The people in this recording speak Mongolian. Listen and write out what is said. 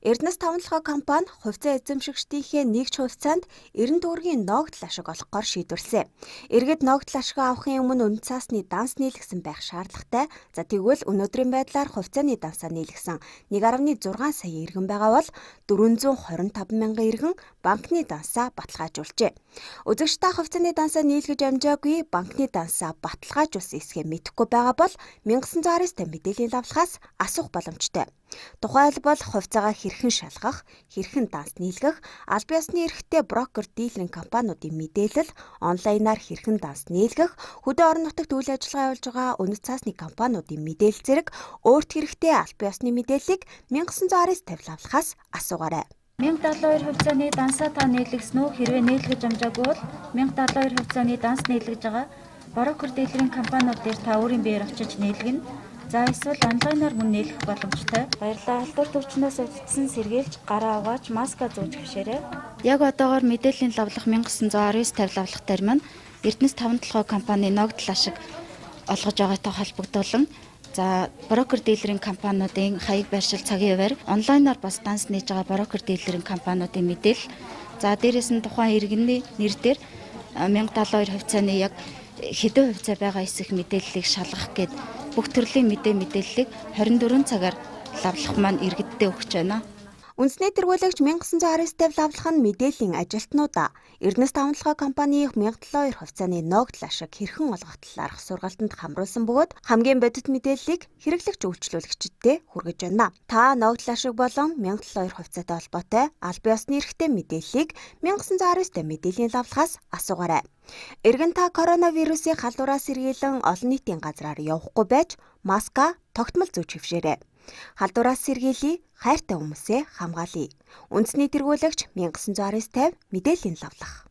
Эрдэнэс тавталгаа компани хувьцаа эзэмшигчдийнхээ нэгж хувьцаанд 90 төгрөгийн ногдол ашиг олгохоор шийдвэрлэсэн. Иргэд ногдол ашиг авахын өмнө үнэт цаасны данс нийлгэсэн байх шаардлагатай. За тэгвэл өнөөдрийн байдлаар хувьцааны дансаа нийлгэсэн 1.6 сая иргэн байгаа бол 425 мянган иргэн банкны дансаа баталгаажуулжээ. Үзэгчдээ хувьцааны дансаа нийлгэж амжаагүй банкны дансаа баталгаажуулсан эсгээ мэдэхгүй байгаа бол 1990-аас мэдээллийн лавлахаас асуух боломжтой. Тухайлбал хувьцаагаа хэрхэн шалгах, хэрхэн данс нийлгэх, аль биесны эрхтэй брокер дилеринг компаниудын мэдээлэл, онлайнаар хэрхэн данс нийлгэх, хөдөө орон нутагт үйл ажиллагаа явуулж байгаа үнэт цаасны компаниудын мэдээлэл зэрэг өөрт хэрэгтэй аль биесны мэдээллийг 1950 лавлахаас асуугаарай. 1072 хувьцааны дансаа та нийлгэсэн үү? Хэрвээ нийлгэж амжаагүй бол 1072 хувьцааны данс нийлгэж байгаа брокер дилеринг компаниуд дээр та өөрийн биеэр очиж нийлгэнэ. За эсвэл онлайнаар мөн нийлэх боломжтой. Баярлалаа. Халдвар төвчнөөс өвдсөн сэргийлж гараа угааж маска зүүж хэвшээрэй. Яг одоогоор мэдээллийн лавлах 1919-50 лавлахтаар маань Эрдэнэс тавталгаа компани ногдол ашиг олгож байгаатай холбогдуулан брокер дилеринг компаниудын хаяг байршил цагийн хуваар онлайнаар бас данс нээж байгаа брокер дилеринг компаниудын мэдээлэл. За дээрээс нь тухайн иргэний нэр дээр 1072 хувьцааны яг хэдэн хувьцаа байгаа эсэх мэдээллийг шалгах гээд бүх төрлийн мэдээллийг 24 цагаар лавлах маань иргэддээ өгч байна. Үндэсний тэргүүлэгч 1919-50 лавлах нь мэдээллийн ажилтнуудаа Эрдэнэс тавталгаа компани 1072 хувьцааны ногдол ашиг хэрхэн олгох талаарх сургалтанд хамруулсан бөгөөд хамгийн бодит мэдээллийг хэрэглэгч үйлчлүүлэгчдэд хүргэж байна. Та ногдол ашиг болон 1072 хувьцаатай холбоотой аль биесны эрхтэй мэдээллийг 1919-тэй мэдээллийн лавлахаас асуугаарай. Эргэн та коронавирусын халдвараас сэргийлэн олон нийтийн газраар явахгүй байж маска тогтмол зүүж хэвшээрэй. Халдвараас сэргийлье, хайртай хүмүүсээ хамгаалъя. Үндэсний тэргүүлэгч 1919-50 мэдээллийн лавлах.